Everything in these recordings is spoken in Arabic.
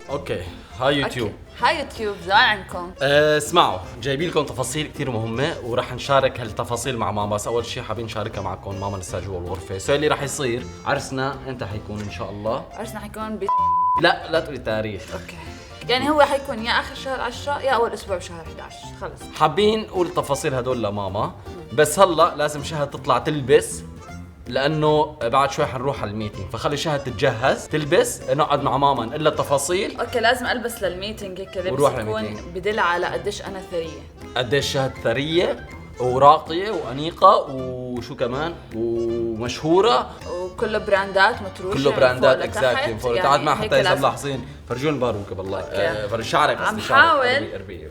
اوكي هاي يوتيوب. هاي يوتيوب زمان عنكم. اسمعوا، جايبين لكم تفاصيل كثير مهمه وراح نشارك هالتفاصيل مع ماما. بس اول شيء حابين نشاركها معكم. ماما لسه جوا الغرفه. السؤال اللي راح يصير، عرسنا انت حيكون ان شاء الله؟ عرسنا حيكون لا تقولي تاريخ. اوكي، يعني هو حيكون يا اخر شهر 10 يا اول اسبوع بشهر 11. خلص حابين نقول التفاصيل هدول لماما، بس هلا لازم شهد تطلع تلبس لانه بعد شوي حنروح على الميتينج، فخلي شهد تتجهز تلبس، نقعد مع ماما نقول لها التفاصيل. اوكي، لازم البس للميتينج هيك لبس يكون بدل على قديش انا ثريه. قديش شهد ثريه وراقيه وانيقه وشو كمان ومشهوره وكله براندات متروشه، كله براندات اكزاكتلي. يعني تعال ما حتى اذا ملاحظين فرجون باروكه بالله. فرج شعرك. عم حاول اربي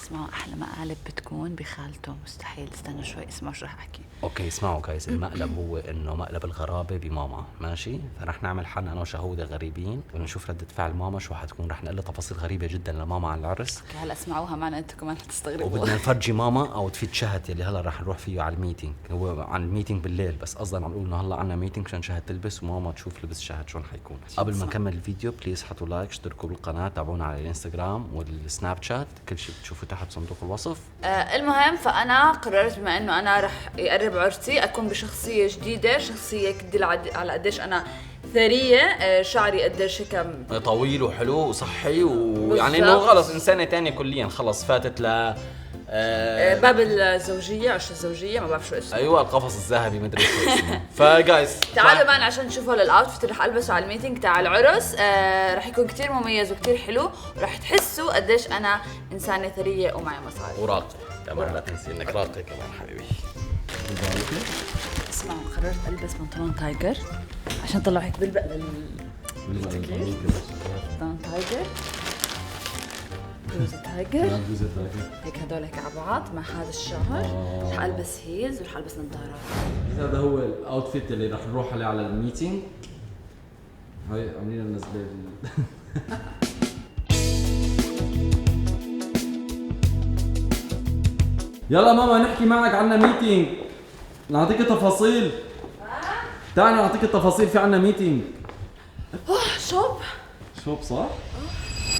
اسمعوا، احلى مقالب بتكون بخالته. مستحيل، استنى شوي اسمعوا شو رح احكي. اوكي اسمعوا كايس، المقلب هو انه مقلب الغرابه بماما، ماشي؟ فرح نعمل حن انا وشهوده غريبين ونشوف رده فعل ماما شو حتكون. رح نقول لها تفاصيل غريبه جدا لماما عن العرس. اوكي هلا اسمعوها معنا انتم كمان حتستغربوا. وبدنا نفرجي ماما او تفيد شهد يلي هلا رح نروح فيه على الميتينج. هو عن الميتينج بالليل، بس قصدا عم نقول انه هلا عنا ميتينج عشان شهد تلبس وماما تشوف لبس شهد شلون حيكون. قبل ما نكمل الفيديو بليز حطوا لايك، اشتركوا بالقناه، تابعونا على الانستغرام والسناب شات، كل شيء بتشوفوا تحت صندوق الوصف. المهم، فانا قررت بما انه انا رح يقرب عرسي اكون بشخصيه جديده، شخصيه تدل على قديش انا ثريه. شعري قديش هيك طويل وحلو وصحي، ويعني انه خلص انسانه ثانيه كليا، خلص فاتت ل باب الزوجيه، عش الزوجيه، ما بعرف شو اسمه. ايوه القفص الذهبي مدري شو اسمه. فجايز تعالوا معنا عشان تشوفوا الاوتفيت اللي رح البسه على الميتينج تاع العرس. رح يكون كتير مميز وكتير حلو، ورح تحسوا قديش انا انسانه ثريه ومعي مصاري وراقي كمان. لا تنسي انك راقي كمان حبيبي. اسمعوا، قررت البس بنطلون تايجر عشان طلع هيك بلبق بنطلون تايجر، بلوزة تايجر هيك، هدول هيك على بعض مع هذا الشعر. رح البس هيلز ورح البس نظارات. هذا هو الاوتفيت اللي رح نروح عليه على الميتينج. هاي عاملين ننزل يلا ماما نحكي معك، عنا ميتينج، نعطيك تفاصيل. تعالي نعطيك التفاصيل، في عنا ميتينج. شوب صح؟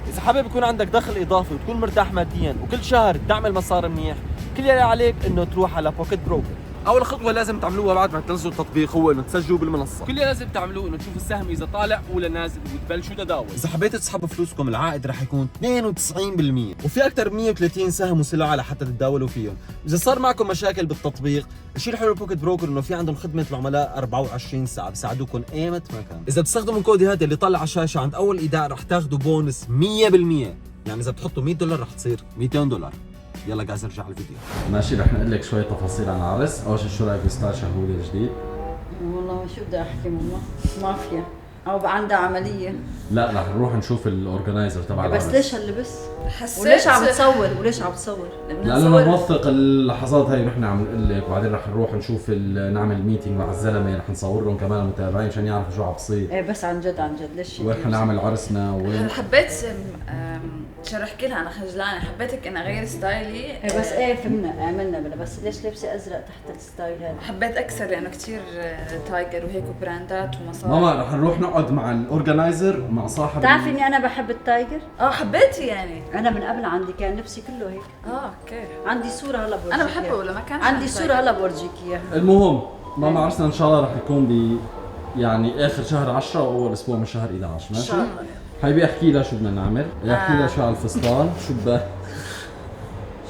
إذا حابب يكون عندك دخل إضافي وتكون مرتاح مادياً وكل شهر تعمل مسار منيح، كل اللي عليك إنه تروح على بوكيت بروكر. اول خطوه لازم تعملوها بعد ما تنزلوا التطبيق هو انه تسجلوا بالمنصه. كل اللي لازم تعملوه إنه تشوفوا السهم إذا طالع ولا نازل وتبلشوا تداول. اذا حبيتوا تسحبوا فلوسكم العائد رح يكون 92%، وفي اكثر من 130 سهم وسلعه لحتى تتداولوا فيهم. اذا صار معكم مشاكل بالتطبيق، الشيء الحلو بوكيت بروكر انه في عندهم خدمه العملاء 24 ساعه بيساعدوكم ايمت ما كان. اذا بتستخدموا الكود هذا اللي طلع على الشاشه عند اول ايداع رح تاخذوا بونس 100%. يعني اذا بتحطوا $100 رح تصير $200. يلا جايز نرجع الفيديو. ماشي، رح نقول لك شوية تفاصيل عن العرس. أول شيء شو رأيك بستايل شهودة الجديد؟ والله شو بدي احكي ماما، مافيا او عندها عمليه. لا رح نروح نشوف الأورجنايزر تبع العرس. بس ليش هاللبس؟ حسيت وليش عم تصور؟ وليش عم تصور؟ لأنه نوثق اللحظات هاي ونحن عم نقول لك، وبعدين رح نروح نشوف نعمل ميتينج مع الزلمة، رح نصورهم كمان المتابعين عشان يعرفوا شو عم بصير. ايه بس عن جد ليش؟ وين حنعمل عرسنا وين. حبيت شو احكي لها، انا خجلانه، حبيتك اني اغير ستايلي. ايه بس ايه فهمنا، عملنا بس ليش لبسي ازرق تحت الستايل هذا؟ حبيت اكثر لانه كثير تايجر وهيك وبراندات ومصاري. ماما رح نروح نقعد مع الاورجنايزر مع صاحب. بتعرفي اني انا بحب التايجر؟ حبيتي يعني؟ انا من قبل عندي كان لبسي كله هيك. اوكي، عندي صوره هلا بورجيك. انا بحبه ولا ما كان عندي صوره هلا بورجيك اياها. المهم ماما عرسنا ان شاء الله رح يكون يعني اخر شهر 10 واول اسبوع من شهر 11. ماشي ان شاء الله. حبيبي احكي لها شو بدنا نعمل، احكي لها شو على الفستان، شو بدها،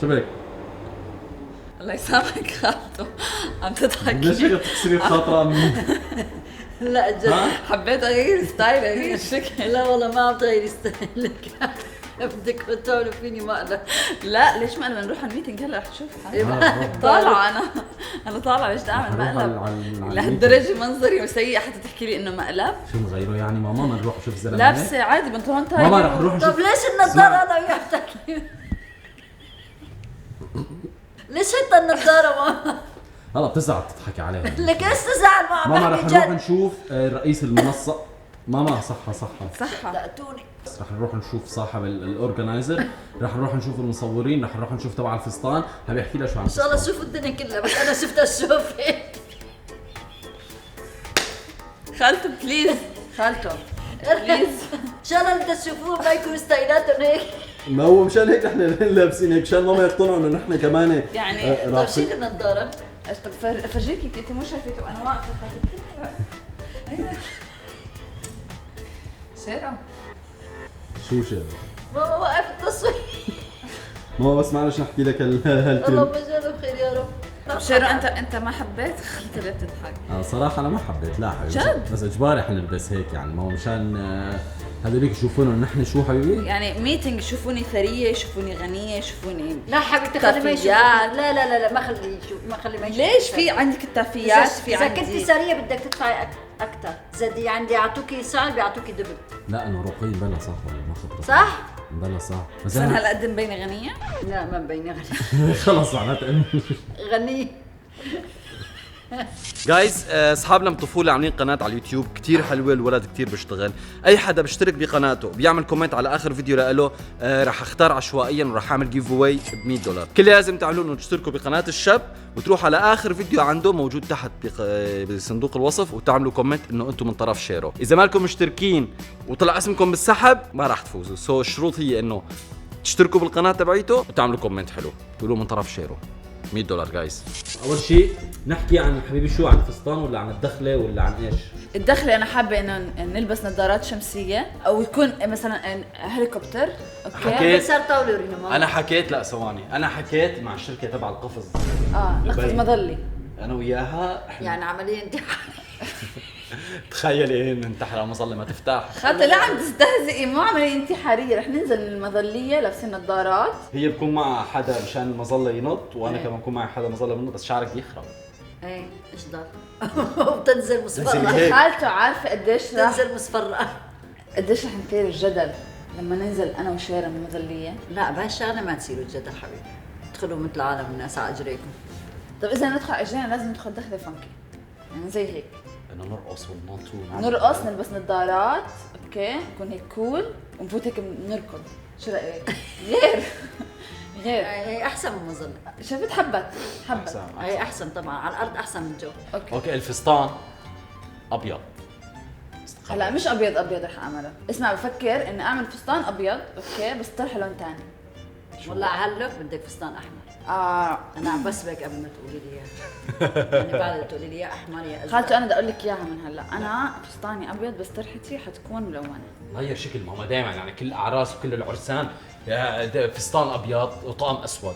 شو بك؟ الله يسامحك خالته، عم تضحكي. ليش هيك تكسري خاطرها مني؟ لا جد حبيت اغير ستايل، اغير شكل. لا والله ما عم تغيري ستايلك. بدك تعملوا فيني مقلب. لا ليش ما نروح على الميتنج هلا رح تشوفها. طالعه انا طالعه، ليش تعمل مقلب لهالدرجه؟ منظري سيء حتى تحكي لي انه مقلب. شو نغيره يعني ماما؟ ما نروح نشوف زلمه لابسه عادي بنطلون تايجر. ماما رح نروح نشوف. طب ليش النظاره انا وياك؟ ليش حتى النظاره ماما؟ هلا بتزعل تضحكي عليها. لك ايش تزعل ماما رح نروح نشوف رئيس المنصه. ماما صحة دقتوني. رح نروح نشوف صاحب الاورجنايزر، رح نروح نشوف المصورين، رح نروح نشوف تبع الفستان. هبي احكي لها شو عم. ان شاء الله شوفوا الدنيا كلها، بس انا شفتها شوفي. خالته بليز، خالته بليز. ان شاء الله اللي تشوفوه ما يكون ستايلاتهم هيك. ما هو مشان هيك نحن لابسين هيك مشان ما يقتنعوا انه نحن كمان يعني طيب شيل النظاره. فرجيكي انت مو شايفته وانا واقفه. شيرو شو شيء ماما وقف التصوير. ما بس معلش نحكي لك هالكلمة. اللهم اجعله خير يا رب. شيرو انت ما حبيت خلت ليه بتضحك؟ صراحة أنا ما حبيت لا حبيبي. جد؟ بس إجباري حنلبس هيك يعني ما هو مشان هذوليك يشوفونا إنه نحن شو حبيبي؟ يعني ميتينج يشوفوني ثريه، يشوفوني غنيه، يشوفوني لا حبيبتي خلي ما يشوف. تافيات. لا ما خليه يشوف، ما خلي ما يشوف. ليش في عندك التافيات؟ في اذا عندي كنتي سريه بدك تدفعي اكثر. زي عندي يعطوكي سعر بيعطوكي دبل. لا أنا رقي بلا صح ولا ما خبرة صح؟ بلا صح بس بس انا هالقد مبينه غنيه؟ لا ما مبينه غني. خلص معناتها غني. جايز اصحابنا من الطفوله عاملين قناه على اليوتيوب كتير حلوه، الولد كتير بيشتغل. اي حدا بيشترك بقناته بيعمل كومنت على اخر فيديو له راح اختار عشوائيا وراح اعمل جيف اواي ب $100. كل اللي لازم تعملوه انه تشتركوا بقناه الشاب وتروحوا على اخر فيديو عنده موجود تحت بصندوق الوصف وتعملوا كومنت انه انتم من طرف شيرو. اذا مالكم مشتركين وطلع اسمكم بالسحب ما راح تفوزوا. سو الشروط هي انه تشتركوا بالقناه تبعيته وتعملوا كومنت حلو تقولوا من طرف شيرو. $100 جايز. أول شيء نحكي عن حبيبي شو عن الفستان ولا عن الدخلة ولا عن إيش؟ الدخله انا حابه انه نلبس نظارات شمسيه او يكون مثلا هليكوبتر. اوكي حكيت صار طاوله ورينا ماما. انا حكيت لا ثواني انا حكيت مع الشركه تبع القفز نقفز مظلي. انا وياها احنا يعني عمليه انتحار. تخيلي ايه ننتحر على مظله ما تفتح. خاطر لا عم تستهزئي، مو عمليه انتحاريه. رح ننزل من المظليه لابسين نظارات. هي بكون مع حدا مشان المظله ينط وانا إيه. كمان بكون معي حدا مظله بنط بس شعرك بيخرب. ايه ايش ضل؟ وبتنزل مصفرة. خالته عارفه قديش راح تنزل مصفرة. قديش رح نثير الجدل لما ننزل انا وشيرا من المظليه. لا بهالشغله ما تصيروا الجدل حبيبي. ادخلوا مثل عالم الناس على اجريكم. طب اذا ندخل اجرينا لازم ندخل دخله فانكي يعني زي هيك. انه نرقص وننط نرقص نلبس نظارات اوكي نكون هيك كول ونفوت هيك نركض. شو رايك؟ غير هي احسن من مظله. شفت حبت هي احسن طبعا على الارض احسن من جو. اوكي الفستان ابيض. هلا مش ابيض رح اعمله. اسمع بفكر اني اعمل فستان ابيض اوكي بس طرح لون ثاني. والله على هاللوك بدك فستان احمر. انا عم بسبك قبل ما تقولي لي اياه. يعني بعد تقولي لي يا احمر يا ازرق. خالته انا بدي اقول لك اياها من هلا. انا فستاني ابيض بس طرحتي حتكون ملونه. غير شكل ما هم دائما يعني كل الاعراس وكل العرسان فستان ابيض وطقم اسود.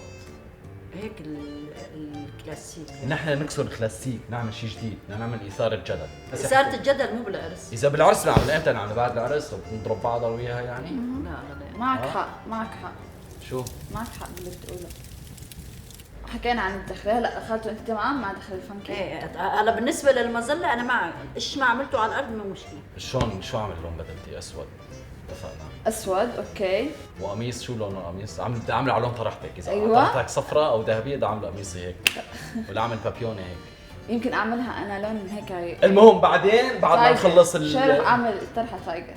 هيك الكلاسيك. نحن نكسر الكلاسيك نعمل شيء جديد بدنا نعمل اثاره الجدل. اثاره الجدل مو بالعرس. اذا بالعرس نعمل امتى نعمل بعد العرس وبنضرب بعض انا وياها يعني. لا معك حق شو معك حق باللي بتقوله. حكينا عن الدخله. هلا خالته انت تمام مع دخل الفانكي؟ ايه هلا بالنسبه للمظله انا مع ايش ما عملته على الارض مو مشكله. شلون شو عامل لون بدلتي اسود؟ اتفقنا. اسود اوكي. وقميص شو لون القميص؟ عامله على لون طرحتك. اذا أيوة. طرحتك صفراء او ذهبيه بدي اعمل قميص هيك ولا اعمل بابيونه هيك. يمكن اعملها انا لون هيك. المهم بعدين بعد ما نخلص شرف اعمل طرحه تايجر.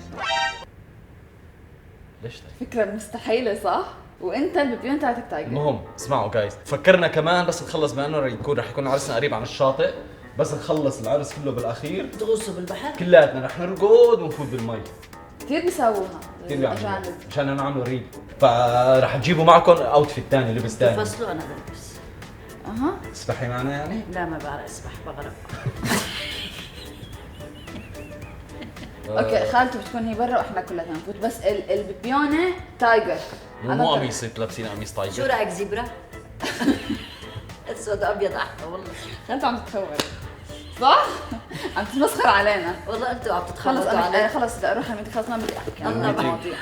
ليش طيب؟ فكره مستحيله صح؟ وانت البيبيون تاعتك تايجر. المهم اسمعوا جايز فكرنا كمان بس نخلص بانه رح يكون عرسنا قريب عن الشاطئ بس نخلص العرس كله بالاخير تغوصوا بالبحر. كلياتنا رح نرقد ونفوت بالمي. كثير بيسووها كثير بيعملوا الاجانب. مشان نعملوا ريل فرح تجيبوا معكم اوتفيت ثاني لبس ثاني. تفصلوا انا بلبس. تسبحي معنا يعني؟ لا ما بعرف اسبح بغرق. اوكي خالته بتكون هي برا واحنا كلنا نفوت بس البيبيونه تايجر. مو قميص لابسين قميص طايجر. شو رايك زبرة؟ اسود ابيض احلى والله. خالته عم تتخور صح؟ عم تتمسخر علينا. والله انتوا عم خلص تتخلصوا انا علي. خلص بدي اروح الميتنج. خلص ما بدي احكي عن الله المواضيع.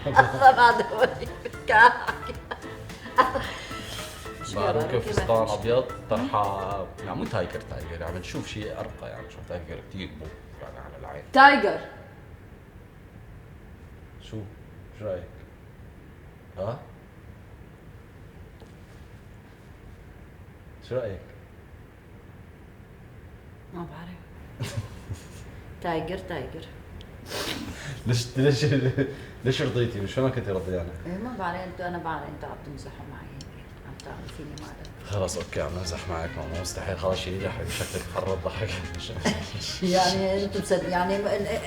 الله بعد اوريك. باروكه فستان ابيض طرحه يعني مو تايجر يعني بنشوف شيء ارقى يعني شو تايجر كثير مو يعني على العين. تايجر شو رايك؟ ها؟ شو رايك؟ ما بعرف. تايجر ليش رضيتي؟ مش ما كنتي رضيانه؟ ايه ما بعرف انتوا. انا بعرف انتوا عم تمزحوا معي هيك. عم تعمل فيني معك. خلص اوكي عم نمزح معك ماما مستحيل خلص شيلي حبيبي شكلك خرب ضحك. يعني انتم يعني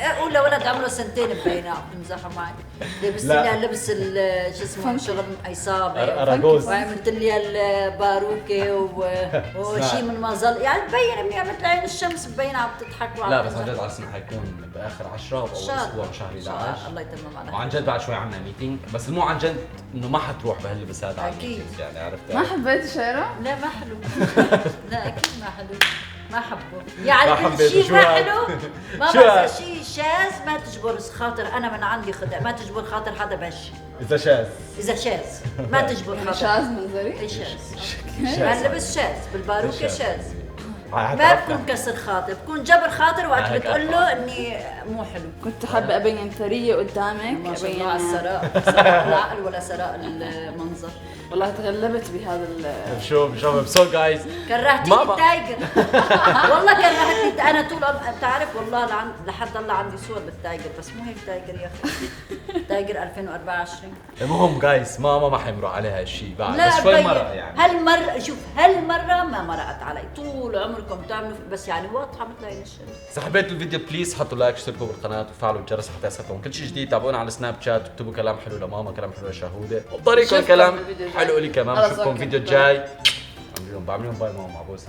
اقول لولد عمره سنتين مبينه عم تمزحوا معي. لبست لا. لي لبس شو اسمه شغل عصابه أراجوز. وعملت لي الباروكه وشيء من ما ظل يعني مبين منيح مثل عين الشمس مبينه عم تضحك وعم لا بس عن تمزح. جد على اساس حيكون باخر 10 او اول شهر. اسبوع بشهر 11. الله يتمم عليك. وعن جد بعد شوي عنا ميتينج بس مو عن جد انه ما حتروح بهاللبسات على أكيد. الميتينج يعني عرفت. ما حبيت شعره؟ لا ما حلو. لا اكيد ما حلو. ما حبه يعني ما كل حبيته. شيء شو ما هاد؟ حلو ما شو بس هاد؟ شيء شاذ ما تجبر خاطر انا من عندي خدع ما تجبر خاطر حدا بهالشيء اذا شاذ اذا شاذ ما تجبر يعني خاطر شاذ منظري؟ اي شاذ هاللبس شاذ بالباروكه شاذ ما ما بكون كسر خاطر بكون جبر خاطر وقت هيك بتقول له اني مو حلو كنت حابة أبين ثرية قدامك ما شاء الله أبين على الثراء سراء العقل ولا سراء المنظر والله تغلبت بهذا شوف سو جايز كرهتيني ماما. التايجر والله كرهتني انا طول بتعرف والله لحد الله عندي صور بالتايجر بس مو هيك تايجر يا اخي تايجر 2024 المهم جايز ماما ما حيمرق عليها هالشيء بعد لا بس شوي بين. مرق يعني. هالمرة شوف هالمرة ما مرقت علي طول عمركم تعملوا بس يعني واضحة مثل عين الشمس. إذا حبيتوا الفيديو بليز حطوا لايك اشتركوا بالقناة وفعلوا الجرس حتى يصلكم كل شيء جديد. تابعونا على سناب شات واكتبوا كلام حلو لماما كلام حلو لشهودة وبطريقة شوفكم كلام بالفيديو الجاي. حلو لي كمان. خلص، بشوفكم أوكي. الفيديو الجاي. بعمل لهم باي ماما مع بوسة.